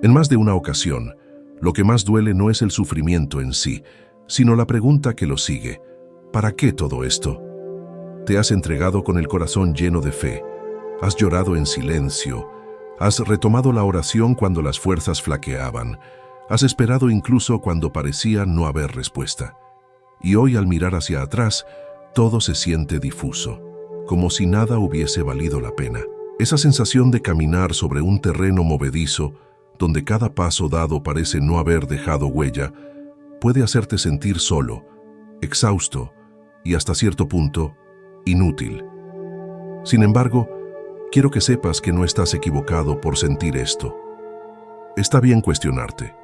En más de una ocasión, lo que más duele no es el sufrimiento en sí, sino la pregunta que lo sigue: ¿para qué todo esto? Te has entregado con el corazón lleno de fe, has llorado en silencio, has retomado la oración cuando las fuerzas flaqueaban, has esperado incluso cuando parecía no haber respuesta. Y hoy, al mirar hacia atrás, todo se siente difuso, como si nada hubiese valido la pena. Esa sensación de caminar sobre un terreno movedizo, donde cada paso dado parece no haber dejado huella, puede hacerte sentir solo, exhausto y hasta cierto punto, inútil. Sin embargo, quiero que sepas que no estás equivocado por sentir esto. Está bien cuestionarte.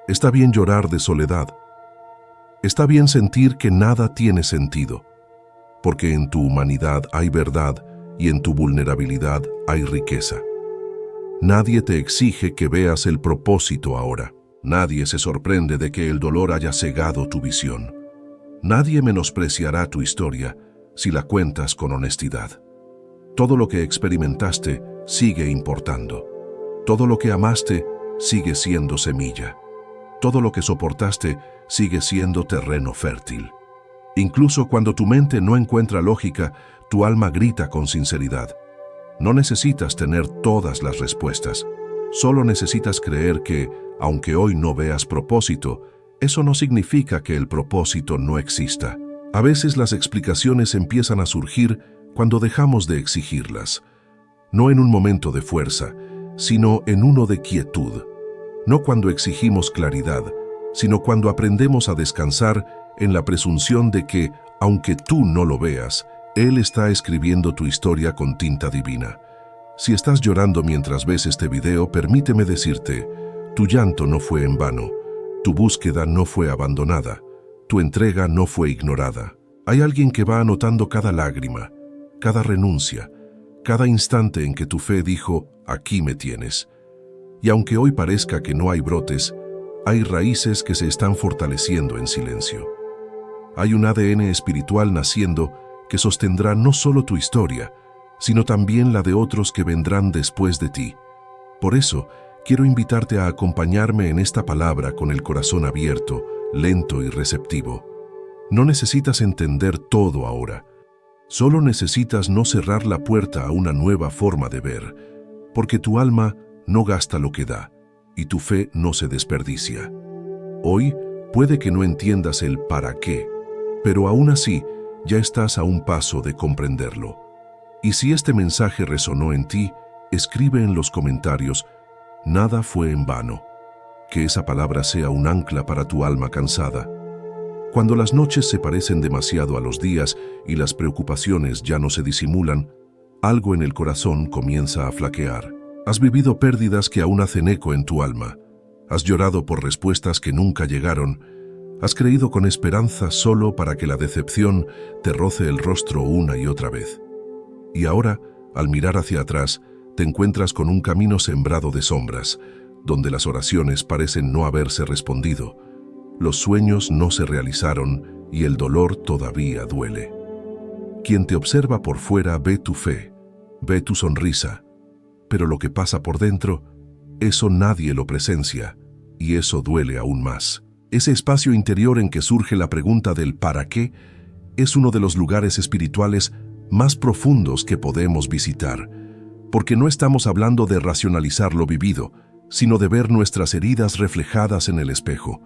Está bien llorar de soledad. Está bien sentir que nada tiene sentido, porque en tu humanidad hay verdad y en tu vulnerabilidad hay riqueza. Nadie te exige que veas el propósito ahora. Nadie se sorprende de que el dolor haya cegado tu visión. Nadie menospreciará tu historia si la cuentas con honestidad. Todo lo que experimentaste sigue importando. Todo lo que amaste sigue siendo semilla. Todo lo que soportaste sigue siendo terreno fértil. Incluso cuando tu mente no encuentra lógica, tu alma grita con sinceridad. No necesitas tener todas las respuestas. Solo necesitas creer que, aunque hoy no veas propósito, eso no significa que el propósito no exista. A veces las explicaciones empiezan a surgir cuando dejamos de exigirlas. No en un momento de fuerza, sino en uno de quietud. No cuando exigimos claridad, sino cuando aprendemos a descansar en la presunción de que, aunque tú no lo veas, Él está escribiendo tu historia con tinta divina. Si estás llorando mientras ves este video, permíteme decirte: tu llanto no fue en vano, tu búsqueda no fue abandonada, tu entrega no fue ignorada. Hay alguien que va anotando cada lágrima, cada renuncia, cada instante en que tu fe dijo: aquí me tienes. Y aunque hoy parezca que no hay brotes, hay raíces que se están fortaleciendo en silencio. Hay un ADN espiritual naciendo que sostendrá no solo tu historia, sino también la de otros que vendrán después de ti. Por eso, quiero invitarte a acompañarme en esta palabra con el corazón abierto, lento y receptivo. No necesitas entender todo ahora. Solo necesitas no cerrar la puerta a una nueva forma de ver, porque tu alma no gasta lo que da, y tu fe no se desperdicia. Hoy puede que no entiendas el para qué, pero aún así ya estás a un paso de comprenderlo. Y si este mensaje resonó en ti, escribe en los comentarios: nada fue en vano. Que esa palabra sea un ancla para tu alma cansada. Cuando las noches se parecen demasiado a los días y las preocupaciones ya no se disimulan, algo en el corazón comienza a flaquear. Has vivido pérdidas que aún hacen eco en tu alma. Has llorado por respuestas que nunca llegaron. Has creído con esperanza solo para que la decepción te roce el rostro una y otra vez. Y ahora, al mirar hacia atrás, te encuentras con un camino sembrado de sombras, donde las oraciones parecen no haberse respondido, los sueños no se realizaron y el dolor todavía duele. Quien te observa por fuera ve tu fe, ve tu sonrisa, pero lo que pasa por dentro, eso nadie lo presencia, y eso duele aún más. Ese espacio interior en que surge la pregunta del ¿para qué? Es uno de los lugares espirituales más profundos que podemos visitar, porque no estamos hablando de racionalizar lo vivido, sino de ver nuestras heridas reflejadas en el espejo.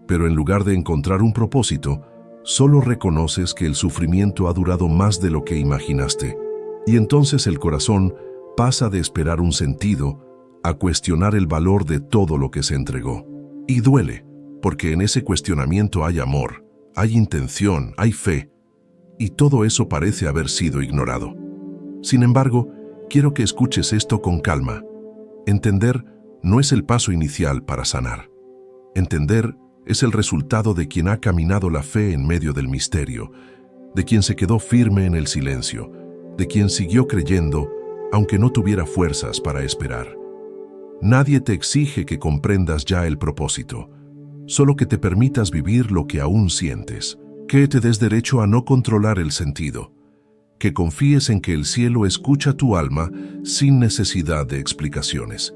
Pero en lugar de encontrar un propósito, solo reconoces que el sufrimiento ha durado más de lo que imaginaste, y entonces el corazón pasa de esperar un sentido a cuestionar el valor de todo lo que se entregó. Y duele, porque en ese cuestionamiento hay amor, hay intención, hay fe, y todo eso parece haber sido ignorado. Sin embargo, quiero que escuches esto con calma. Entender no es el paso inicial para sanar. Entender es el resultado de quien ha caminado la fe en medio del misterio, de quien se quedó firme en el silencio, de quien siguió creyendo aunque no tuviera fuerzas para esperar. Nadie te exige que comprendas ya el propósito, solo que te permitas vivir lo que aún sientes, que te des derecho a no controlar el sentido, que confíes en que el cielo escucha tu alma sin necesidad de explicaciones.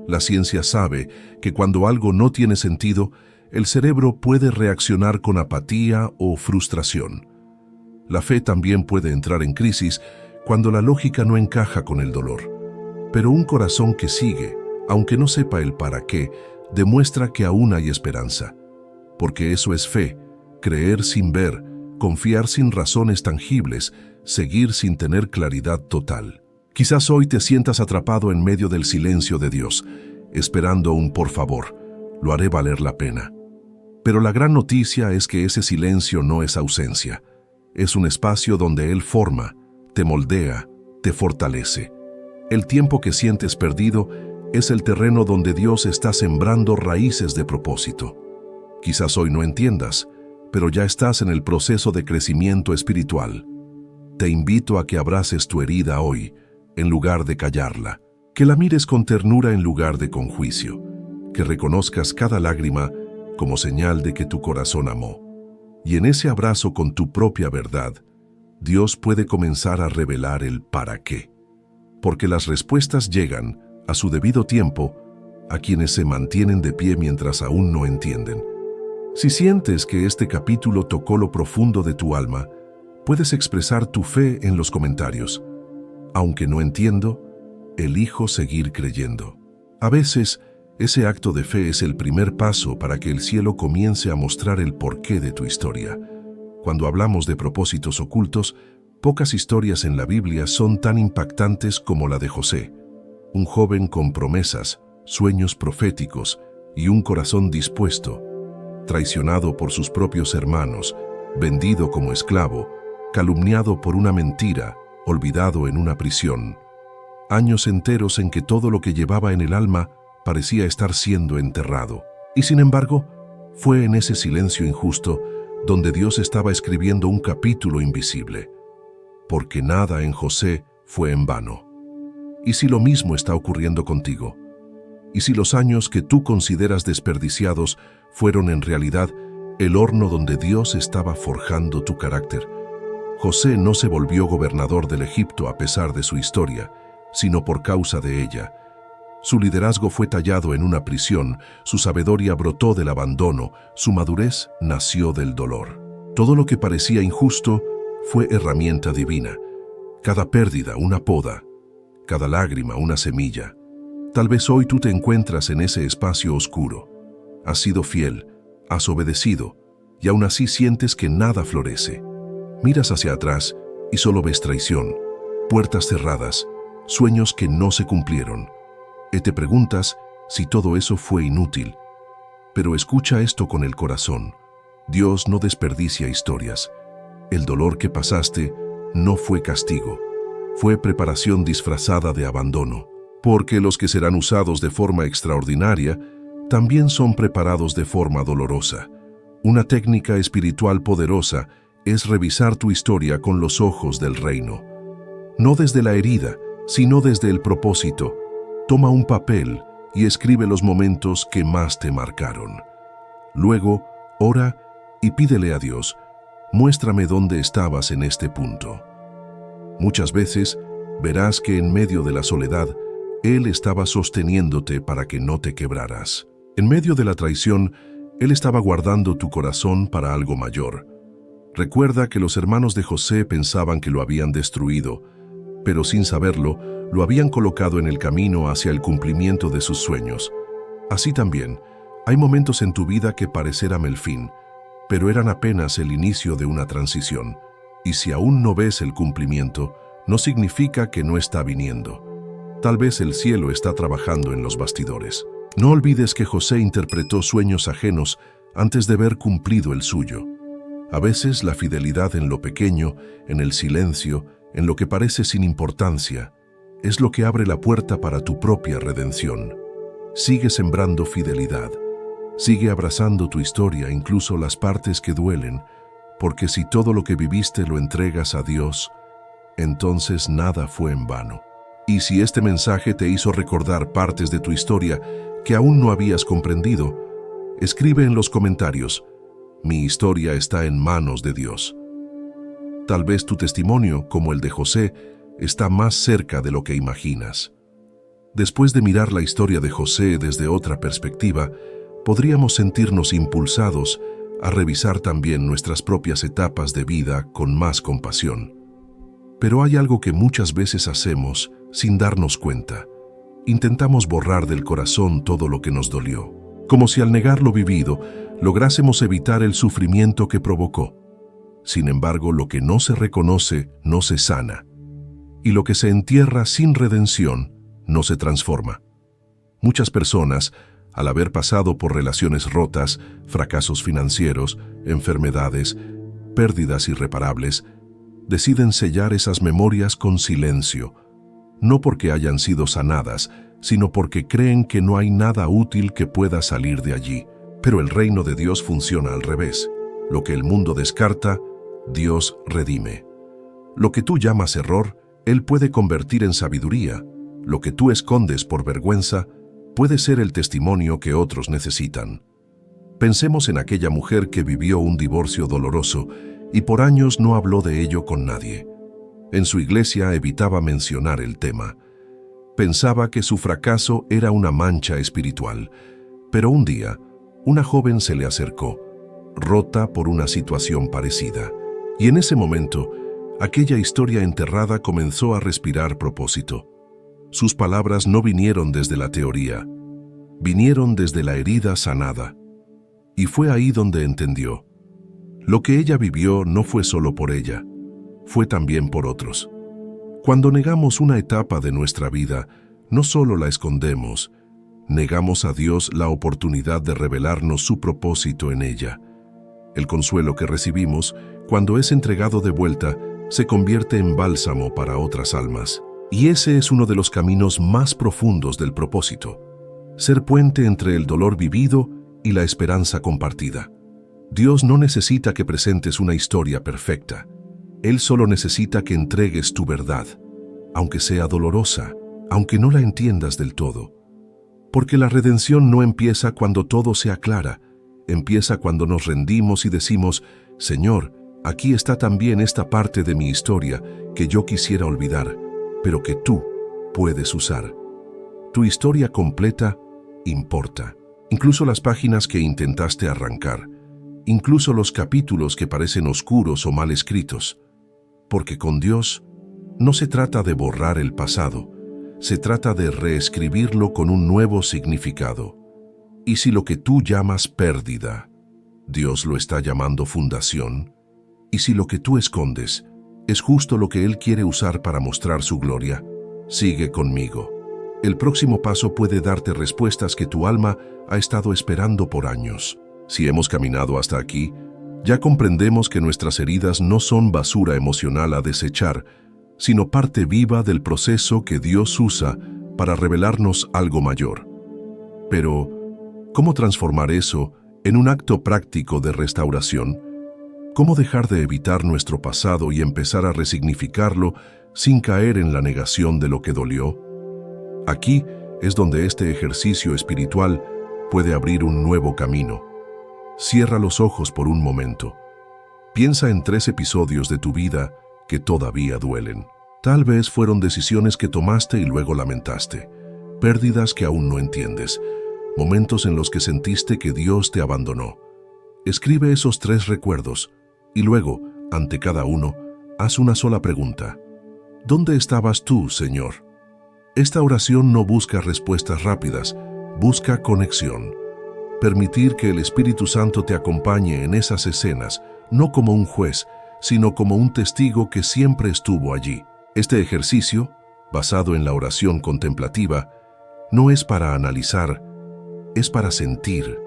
La ciencia sabe que cuando algo no tiene sentido, el cerebro puede reaccionar con apatía o frustración. La fe también puede entrar en crisis cuando la lógica no encaja con el dolor. Pero un corazón que sigue, aunque no sepa el para qué, demuestra que aún hay esperanza. Porque eso es fe, creer sin ver, confiar sin razones tangibles, seguir sin tener claridad total. Quizás hoy te sientas atrapado en medio del silencio de Dios, esperando un por favor, lo haré valer la pena. Pero la gran noticia es que ese silencio no es ausencia. Es un espacio donde Él forma, te moldea, te fortalece. El tiempo que sientes perdido es el terreno donde Dios está sembrando raíces de propósito. Quizás hoy no entiendas, pero ya estás en el proceso de crecimiento espiritual. Te invito a que abraces tu herida hoy, en lugar de callarla, que la mires con ternura en lugar de con juicio, que reconozcas cada lágrima como señal de que tu corazón amó. Y en ese abrazo con tu propia verdad, Dios puede comenzar a revelar el para qué. Porque las respuestas llegan, a su debido tiempo, a quienes se mantienen de pie mientras aún no entienden. Si sientes que este capítulo tocó lo profundo de tu alma, puedes expresar tu fe en los comentarios. Aunque no entiendo, elijo seguir creyendo. A veces, ese acto de fe es el primer paso para que el cielo comience a mostrar el porqué de tu historia. Cuando hablamos de propósitos ocultos, pocas historias en la Biblia son tan impactantes como la de José, un joven con promesas, sueños proféticos y un corazón dispuesto, traicionado por sus propios hermanos, vendido como esclavo, calumniado por una mentira, olvidado en una prisión. Años enteros en que todo lo que llevaba en el alma parecía estar siendo enterrado. Y sin embargo, fue en ese silencio injusto donde Dios estaba escribiendo un capítulo invisible. Porque nada en José fue en vano. ¿Y si lo mismo está ocurriendo contigo? ¿Y si los años que tú consideras desperdiciados fueron en realidad el horno donde Dios estaba forjando tu carácter? José no se volvió gobernador del Egipto a pesar de su historia, sino por causa de ella. Su liderazgo fue tallado en una prisión, su sabiduría brotó del abandono, su madurez nació del dolor. Todo lo que parecía injusto fue herramienta divina. Cada pérdida, una poda, cada lágrima, una semilla. Tal vez hoy tú te encuentras en ese espacio oscuro. Has sido fiel, has obedecido, y aún así sientes que nada florece. Miras hacia atrás y solo ves traición, puertas cerradas, sueños que no se cumplieron. Y te preguntas si todo eso fue inútil. Pero escucha esto con el corazón. Dios no desperdicia historias. El dolor que pasaste no fue castigo, fue preparación disfrazada de abandono. Porque los que serán usados de forma extraordinaria también son preparados de forma dolorosa. Una técnica espiritual poderosa es revisar tu historia con los ojos del reino. No desde la herida, sino desde el propósito. Toma un papel y escribe los momentos que más te marcaron. Luego, ora y pídele a Dios, muéstrame dónde estabas en este punto. Muchas veces verás que en medio de la soledad, Él estaba sosteniéndote para que no te quebraras. En medio de la traición, Él estaba guardando tu corazón para algo mayor. Recuerda que los hermanos de José pensaban que lo habían destruido, pero sin saberlo, lo habían colocado en el camino hacia el cumplimiento de sus sueños. Así también, hay momentos en tu vida que parecerán el fin, pero eran apenas el inicio de una transición. Y si aún no ves el cumplimiento, no significa que no está viniendo. Tal vez el cielo está trabajando en los bastidores. No olvides que José interpretó sueños ajenos antes de ver cumplido el suyo. A veces la fidelidad en lo pequeño, en el silencio, en lo que parece sin importancia, es lo que abre la puerta para tu propia redención. Sigue sembrando fidelidad. Sigue abrazando tu historia, incluso las partes que duelen, porque si todo lo que viviste lo entregas a Dios, entonces nada fue en vano. Y si este mensaje te hizo recordar partes de tu historia que aún no habías comprendido, escribe en los comentarios: mi historia está en manos de Dios. Tal vez tu testimonio, como el de José, está más cerca de lo que imaginas. Después de mirar la historia de José desde otra perspectiva, podríamos sentirnos impulsados a revisar también nuestras propias etapas de vida con más compasión. Pero hay algo que muchas veces hacemos sin darnos cuenta. Intentamos borrar del corazón todo lo que nos dolió, como si al negar lo vivido lográsemos evitar el sufrimiento que provocó. Sin embargo, lo que no se reconoce no se sana, y lo que se entierra sin redención no se transforma. Muchas personas, al haber pasado por relaciones rotas, fracasos financieros, enfermedades, pérdidas irreparables, deciden sellar esas memorias con silencio, no porque hayan sido sanadas, sino porque creen que no hay nada útil que pueda salir de allí. Pero el reino de Dios funciona al revés. Lo que el mundo descarta, Dios redime. Lo que tú llamas error, Él puede convertir en sabiduría. Lo que tú escondes por vergüenza, puede ser el testimonio que otros necesitan. Pensemos en aquella mujer que vivió un divorcio doloroso y por años no habló de ello con nadie. En su iglesia evitaba mencionar el tema. Pensaba que su fracaso era una mancha espiritual. Pero un día, una joven se le acercó, rota por una situación parecida. Y en ese momento, aquella historia enterrada comenzó a respirar propósito. Sus palabras no vinieron desde la teoría, vinieron desde la herida sanada. Y fue ahí donde entendió. Lo que ella vivió no fue solo por ella, fue también por otros. Cuando negamos una etapa de nuestra vida, no solo la escondemos, negamos a Dios la oportunidad de revelarnos su propósito en ella. El consuelo que recibimos, cuando es entregado de vuelta, se convierte en bálsamo para otras almas. Y ese es uno de los caminos más profundos del propósito, ser puente entre el dolor vivido y la esperanza compartida. Dios no necesita que presentes una historia perfecta. Él solo necesita que entregues tu verdad, aunque sea dolorosa, aunque no la entiendas del todo. Porque la redención no empieza cuando todo se aclara, empieza cuando nos rendimos y decimos, Señor, aquí está también esta parte de mi historia que yo quisiera olvidar, pero que tú puedes usar. Tu historia completa importa. Incluso las páginas que intentaste arrancar, incluso los capítulos que parecen oscuros o mal escritos. Porque con Dios no se trata de borrar el pasado, se trata de reescribirlo con un nuevo significado. Y si lo que tú llamas pérdida, Dios lo está llamando fundación, y si lo que tú escondes es justo lo que Él quiere usar para mostrar su gloria, sigue conmigo. El próximo paso puede darte respuestas que tu alma ha estado esperando por años. Si hemos caminado hasta aquí, ya comprendemos que nuestras heridas no son basura emocional a desechar, sino parte viva del proceso que Dios usa para revelarnos algo mayor. Pero, ¿cómo transformar eso en un acto práctico de restauración? ¿Cómo dejar de evitar nuestro pasado y empezar a resignificarlo sin caer en la negación de lo que dolió? Aquí es donde este ejercicio espiritual puede abrir un nuevo camino. Cierra los ojos por un momento. Piensa en 3 episodios de tu vida que todavía duelen. Tal vez fueron decisiones que tomaste y luego lamentaste, pérdidas que aún no entiendes, momentos en los que sentiste que Dios te abandonó. Escribe esos 3 recuerdos y luego, ante cada uno, haz una sola pregunta. ¿Dónde estabas tú, Señor? Esta oración no busca respuestas rápidas, busca conexión. Permitir que el Espíritu Santo te acompañe en esas escenas, no como un juez, sino como un testigo que siempre estuvo allí. Este ejercicio, basado en la oración contemplativa, no es para analizar, es para sentir,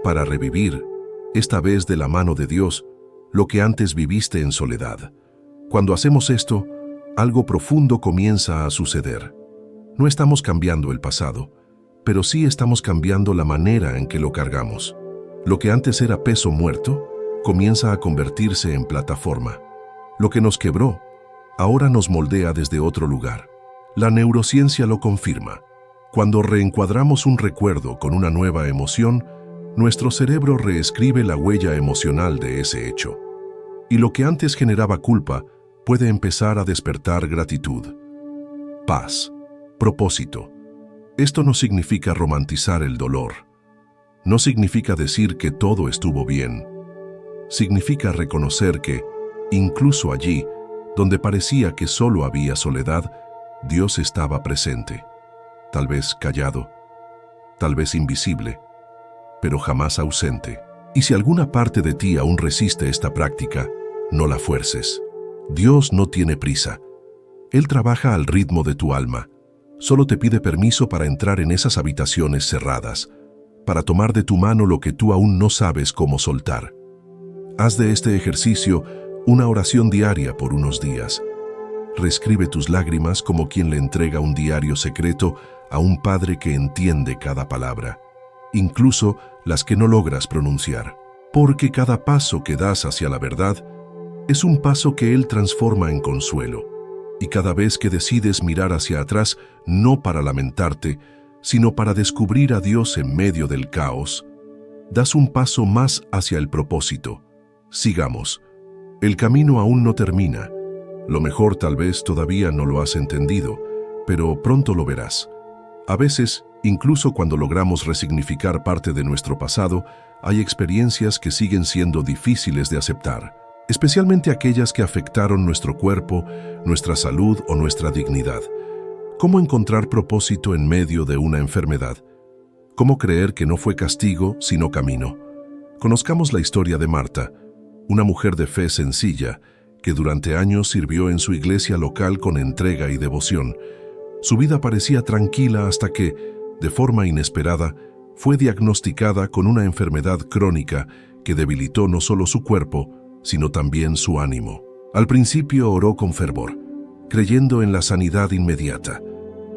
para revivir, esta vez de la mano de Dios, lo que antes viviste en soledad. Cuando hacemos esto, algo profundo comienza a suceder. No estamos cambiando el pasado, pero sí estamos cambiando la manera en que lo cargamos. Lo que antes era peso muerto, comienza a convertirse en plataforma. Lo que nos quebró, ahora nos moldea desde otro lugar. La neurociencia lo confirma. Cuando reencuadramos un recuerdo con una nueva emoción, nuestro cerebro reescribe la huella emocional de ese hecho. Y lo que antes generaba culpa puede empezar a despertar gratitud, paz, propósito, Esto no significa romantizar el dolor. No significa decir que todo estuvo bien. Significa reconocer que, incluso allí, donde parecía que solo había soledad, Dios estaba presente. Tal vez callado, tal vez invisible, pero jamás ausente. Y si alguna parte de ti aún resiste esta práctica, no la fuerces. Dios no tiene prisa. Él trabaja al ritmo de tu alma. Solo te pide permiso para entrar en esas habitaciones cerradas, para tomar de tu mano lo que tú aún no sabes cómo soltar. Haz de este ejercicio una oración diaria por unos días. Reescribe tus lágrimas como quien le entrega un diario secreto a un padre que entiende cada palabra, incluso las que no logras pronunciar. Porque cada paso que das hacia la verdad es un paso que Él transforma en consuelo. Y cada vez que decides mirar hacia atrás, no para lamentarte, sino para descubrir a Dios en medio del caos, das un paso más hacia el propósito. Sigamos. El camino aún no termina. Lo mejor tal vez todavía no lo has entendido, pero pronto lo verás. A veces, incluso cuando logramos resignificar parte de nuestro pasado, hay experiencias que siguen siendo difíciles de aceptar, especialmente aquellas que afectaron nuestro cuerpo, nuestra salud o nuestra dignidad. ¿Cómo encontrar propósito en medio de una enfermedad? ¿Cómo creer que no fue castigo, sino camino? Conozcamos la historia de Marta, una mujer de fe sencilla, que durante años sirvió en su iglesia local con entrega y devoción. Su vida parecía tranquila hasta que, de forma inesperada, fue diagnosticada con una enfermedad crónica que debilitó no solo su cuerpo, sino también su ánimo. Al principio oró con fervor, creyendo en la sanidad inmediata,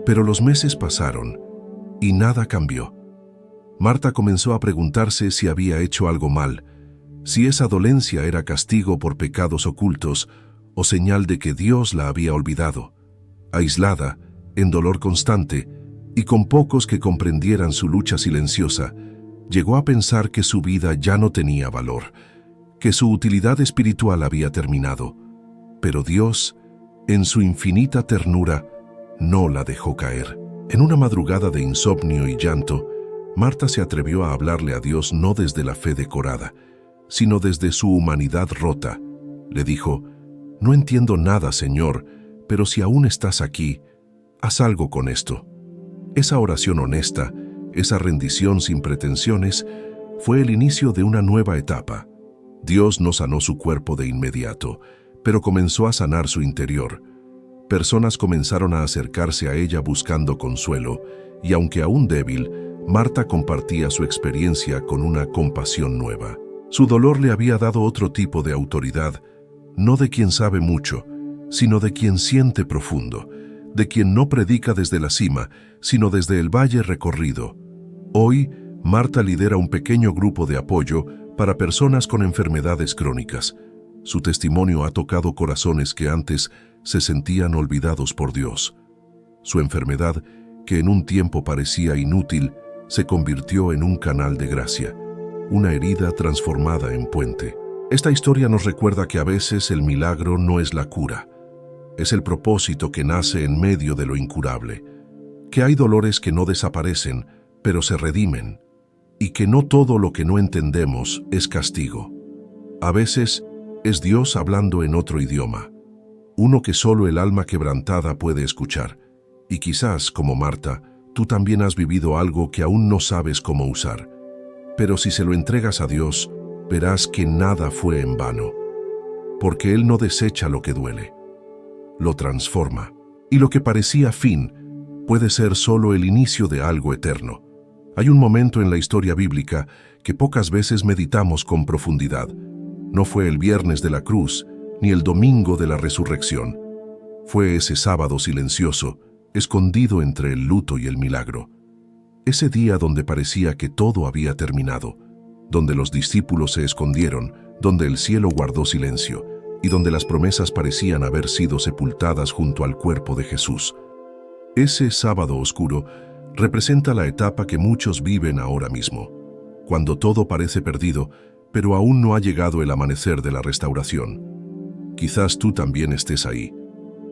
pero los meses pasaron y nada cambió. Marta comenzó a preguntarse si había hecho algo mal, si esa dolencia era castigo por pecados ocultos o señal de que Dios la había olvidado. Aislada, en dolor constante y con pocos que comprendieran su lucha silenciosa, llegó a pensar que su vida ya no tenía valor, que su utilidad espiritual había terminado. Pero Dios, en su infinita ternura, no la dejó caer. En una madrugada de insomnio y llanto, Marta se atrevió a hablarle a Dios no desde la fe decorada, sino desde su humanidad rota. Le dijo: «No entiendo nada, Señor, pero si aún estás aquí, haz algo con esto». Esa oración honesta, esa rendición sin pretensiones, fue el inicio de una nueva etapa. Dios no sanó su cuerpo de inmediato, pero comenzó a sanar su interior. Personas comenzaron a acercarse a ella buscando consuelo, y aunque aún débil, Marta compartía su experiencia con una compasión nueva. Su dolor le había dado otro tipo de autoridad, no de quien sabe mucho, sino de quien siente profundo, de quien no predica desde la cima, sino desde el valle recorrido. Hoy, Marta lidera un pequeño grupo de apoyo para personas con enfermedades crónicas. Su testimonio ha tocado corazones que antes se sentían olvidados por Dios. Su enfermedad, que en un tiempo parecía inútil, se convirtió en un canal de gracia, una herida transformada en puente. Esta historia nos recuerda que a veces el milagro no es la cura, es el propósito que nace en medio de lo incurable, que hay dolores que no desaparecen, pero se redimen, y que no todo lo que no entendemos es castigo. A veces es Dios hablando en otro idioma, uno que solo el alma quebrantada puede escuchar, y quizás, como Marta, tú también has vivido algo que aún no sabes cómo usar. Pero si se lo entregas a Dios, verás que nada fue en vano, porque Él no desecha lo que duele, lo transforma, y lo que parecía fin puede ser solo el inicio de algo eterno. Hay un momento en la historia bíblica que pocas veces meditamos con profundidad. No fue el viernes de la cruz, ni el domingo de la resurrección. Fue ese sábado silencioso, escondido entre el luto y el milagro. Ese día donde parecía que todo había terminado, donde los discípulos se escondieron, donde el cielo guardó silencio y donde las promesas parecían haber sido sepultadas junto al cuerpo de Jesús. Ese sábado oscuro representa la etapa que muchos viven ahora mismo, cuando todo parece perdido, pero aún no ha llegado el amanecer de la restauración. Quizás tú también estés ahí,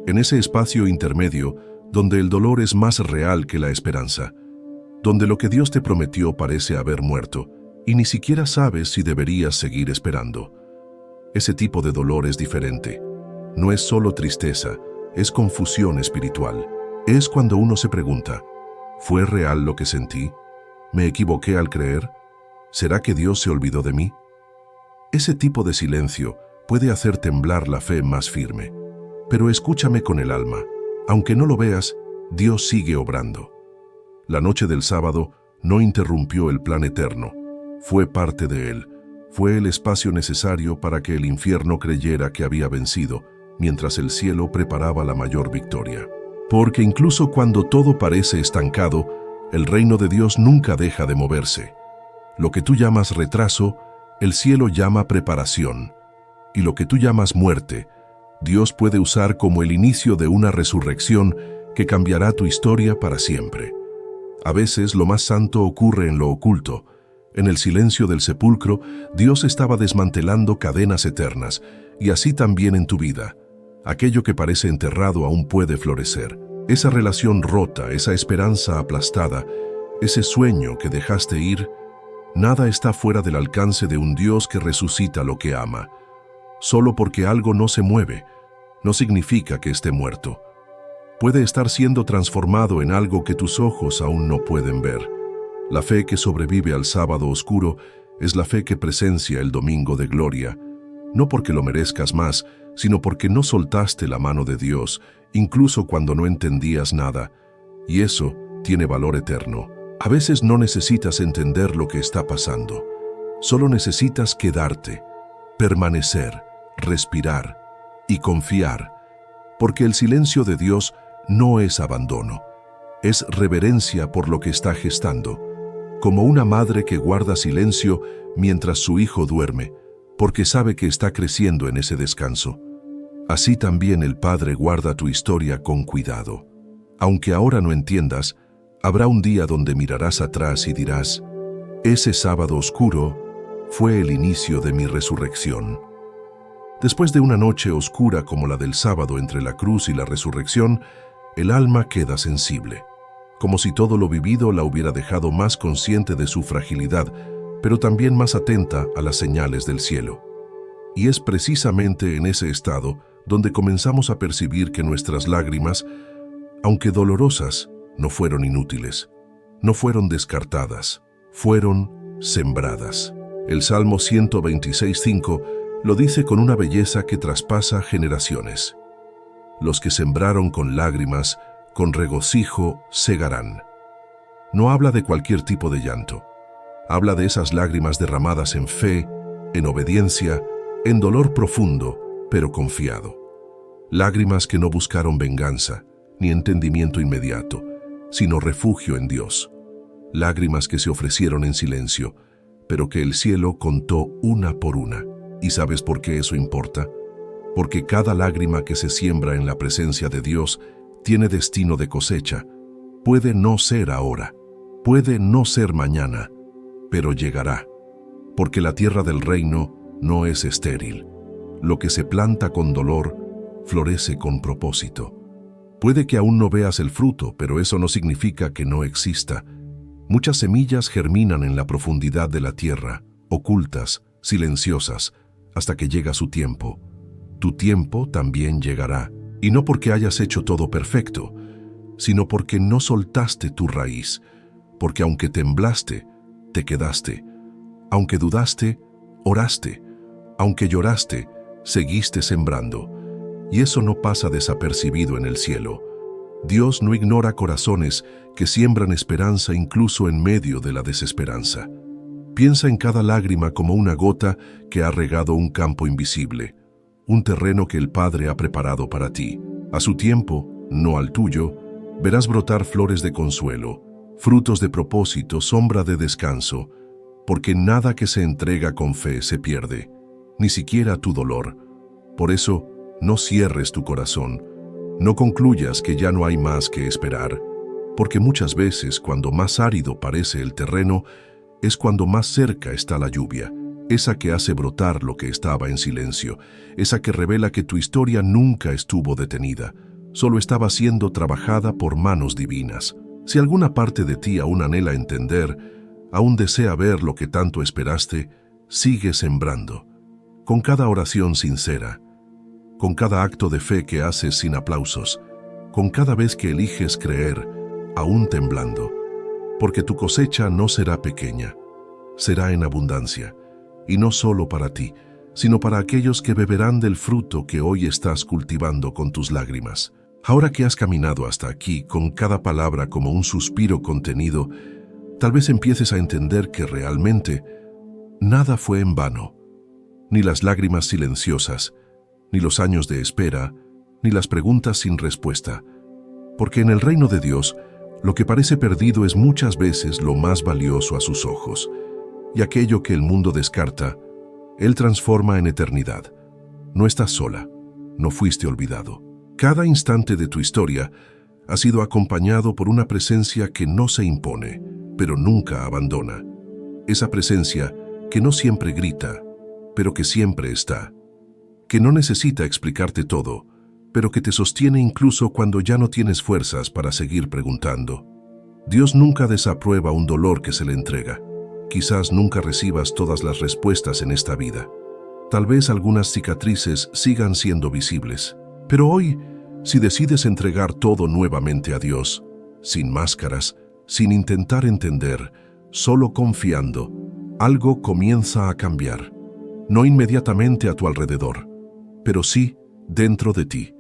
en ese espacio intermedio donde el dolor es más real que la esperanza. donde lo que Dios te prometió parece haber muerto y ni siquiera sabes si deberías seguir esperando. Ese tipo de dolor es diferente. No es solo tristeza, es confusión espiritual. Es cuando uno se pregunta, ¿fue real lo que sentí? ¿Me equivoqué al creer? ¿Será que Dios se olvidó de mí? Ese tipo de silencio puede hacer temblar la fe más firme. Pero escúchame con el alma. Aunque no lo veas, Dios sigue obrando. La noche del sábado no interrumpió el plan eterno. Fue parte de él. Fue el espacio necesario para que el infierno creyera que había vencido, mientras el cielo preparaba la mayor victoria. Porque incluso cuando todo parece estancado, el reino de Dios nunca deja de moverse. Lo que tú llamas retraso, el cielo llama preparación. Y lo que tú llamas muerte, Dios puede usar como el inicio de una resurrección que cambiará tu historia para siempre. A veces lo más santo ocurre en lo oculto. En el silencio del sepulcro, Dios estaba desmantelando cadenas eternas, y así también en tu vida. Aquello que parece enterrado aún puede florecer. Esa relación rota, esa esperanza aplastada, ese sueño que dejaste ir, nada está fuera del alcance de un Dios que resucita lo que ama. Solo porque algo no se mueve, no significa que esté muerto. Puede estar siendo transformado en algo que tus ojos aún no pueden ver. La fe que sobrevive al sábado oscuro es la fe que presencia el domingo de gloria, no porque lo merezcas más, sino porque no soltaste la mano de Dios, incluso cuando no entendías nada, y eso tiene valor eterno. A veces no necesitas entender lo que está pasando, solo necesitas quedarte, permanecer, respirar y confiar, porque el silencio de Dios no es abandono, es reverencia por lo que está gestando, como una madre que guarda silencio mientras su hijo duerme, porque sabe que está creciendo en ese descanso. Así también el Padre guarda tu historia con cuidado. Aunque ahora no entiendas, habrá un día donde mirarás atrás y dirás, ese sábado oscuro fue el inicio de mi resurrección. Después de una noche oscura como la del sábado entre la cruz y la resurrección, el alma queda sensible, como si todo lo vivido la hubiera dejado más consciente de su fragilidad, pero también más atenta a las señales del cielo. Y es precisamente en ese estado donde comenzamos a percibir que nuestras lágrimas, aunque dolorosas, no fueron inútiles, no fueron descartadas, fueron sembradas. El Salmo 126:5 lo dice con una belleza que traspasa generaciones. Los que sembraron con lágrimas, con regocijo segarán. No habla de cualquier tipo de llanto. Habla de esas lágrimas derramadas en fe, en obediencia, en dolor profundo, pero confiado. Lágrimas que no buscaron venganza, ni entendimiento inmediato, sino refugio en Dios. Lágrimas que se ofrecieron en silencio, pero que el cielo contó una por una. ¿Y sabes por qué eso importa? Porque cada lágrima que se siembra en la presencia de Dios tiene destino de cosecha. Puede no ser ahora, puede no ser mañana, pero llegará. Porque la tierra del reino no es estéril. Lo que se planta con dolor, florece con propósito. Puede que aún no veas el fruto, pero eso no significa que no exista. Muchas semillas germinan en la profundidad de la tierra, ocultas, silenciosas, hasta que llega su tiempo. Tu tiempo también llegará, y no porque hayas hecho todo perfecto, sino porque no soltaste tu raíz, porque aunque temblaste, te quedaste, aunque dudaste, oraste, aunque lloraste, seguiste sembrando, y eso no pasa desapercibido en el cielo. Dios no ignora corazones que siembran esperanza incluso en medio de la desesperanza. Piensa en cada lágrima como una gota que ha regado un campo invisible, un terreno que el Padre ha preparado para ti. A su tiempo, no al tuyo, verás brotar flores de consuelo, frutos de propósito, sombra de descanso, porque nada que se entrega con fe se pierde, ni siquiera tu dolor. Por eso, no cierres tu corazón, no concluyas que ya no hay más que esperar, porque muchas veces cuando más árido parece el terreno, es cuando más cerca está la lluvia, esa que hace brotar lo que estaba en silencio, esa que revela que tu historia nunca estuvo detenida, solo estaba siendo trabajada por manos divinas. Si alguna parte de ti aún anhela entender, aún desea ver lo que tanto esperaste, sigue sembrando. Con cada oración sincera, con cada acto de fe que haces sin aplausos, con cada vez que eliges creer, aún temblando, porque tu cosecha no será pequeña, será en abundancia, y no solo para ti, sino para aquellos que beberán del fruto que hoy estás cultivando con tus lágrimas. Ahora que has caminado hasta aquí, con cada palabra como un suspiro contenido, tal vez empieces a entender que realmente nada fue en vano, ni las lágrimas silenciosas, ni los años de espera, ni las preguntas sin respuesta, porque en el reino de Dios, lo que parece perdido es muchas veces lo más valioso a sus ojos, y aquello que el mundo descarta, Él transforma en eternidad. No estás sola, no fuiste olvidado. Cada instante de tu historia ha sido acompañado por una presencia que no se impone, pero nunca abandona. Esa presencia que no siempre grita, pero que siempre está. Que no necesita explicarte todo, pero que te sostiene incluso cuando ya no tienes fuerzas para seguir preguntando. Dios nunca desaprueba un dolor que se le entrega. Quizás nunca recibas todas las respuestas en esta vida. Tal vez algunas cicatrices sigan siendo visibles. Pero hoy, si decides entregar todo nuevamente a Dios, sin máscaras, sin intentar entender, solo confiando, algo comienza a cambiar. No inmediatamente a tu alrededor, pero sí dentro de ti.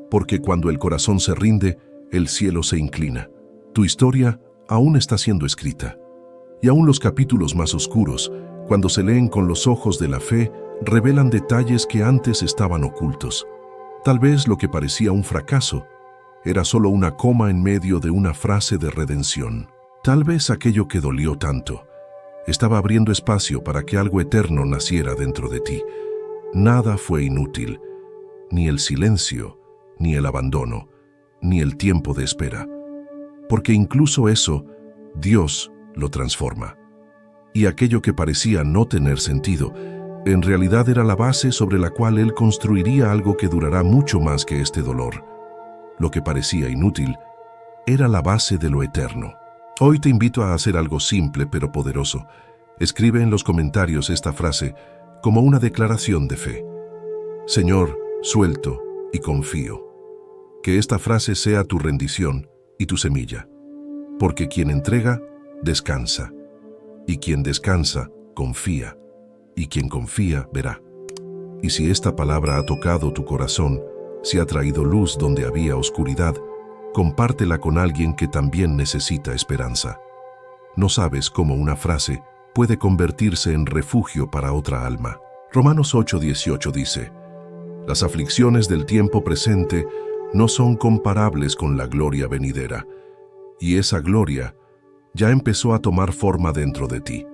Porque cuando el corazón se rinde, el cielo se inclina. Tu historia aún está siendo escrita. Y aún los capítulos más oscuros, cuando se leen con los ojos de la fe, revelan detalles que antes estaban ocultos. Tal vez lo que parecía un fracaso era solo una coma en medio de una frase de redención. Tal vez aquello que dolió tanto estaba abriendo espacio para que algo eterno naciera dentro de ti. Nada fue inútil, ni el silencio, ni el abandono, ni el tiempo de espera. Porque incluso eso, Dios lo transforma. Y aquello que parecía no tener sentido, en realidad era la base sobre la cual Él construiría algo que durará mucho más que este dolor. Lo que parecía inútil era la base de lo eterno. Hoy te invito a hacer algo simple pero poderoso. Escribe en los comentarios esta frase como una declaración de fe. Señor, suelto y confío. Que esta frase sea tu rendición y tu semilla. Porque quien entrega, descansa. Y quien descansa, confía. Y quien confía, verá. Y si esta palabra ha tocado tu corazón, si ha traído luz donde había oscuridad, compártela con alguien que también necesita esperanza. No sabes cómo una frase puede convertirse en refugio para otra alma. Romanos 8:18 dice: las aflicciones del tiempo presente no son comparables con la gloria venidera, y esa gloria ya empezó a tomar forma dentro de ti.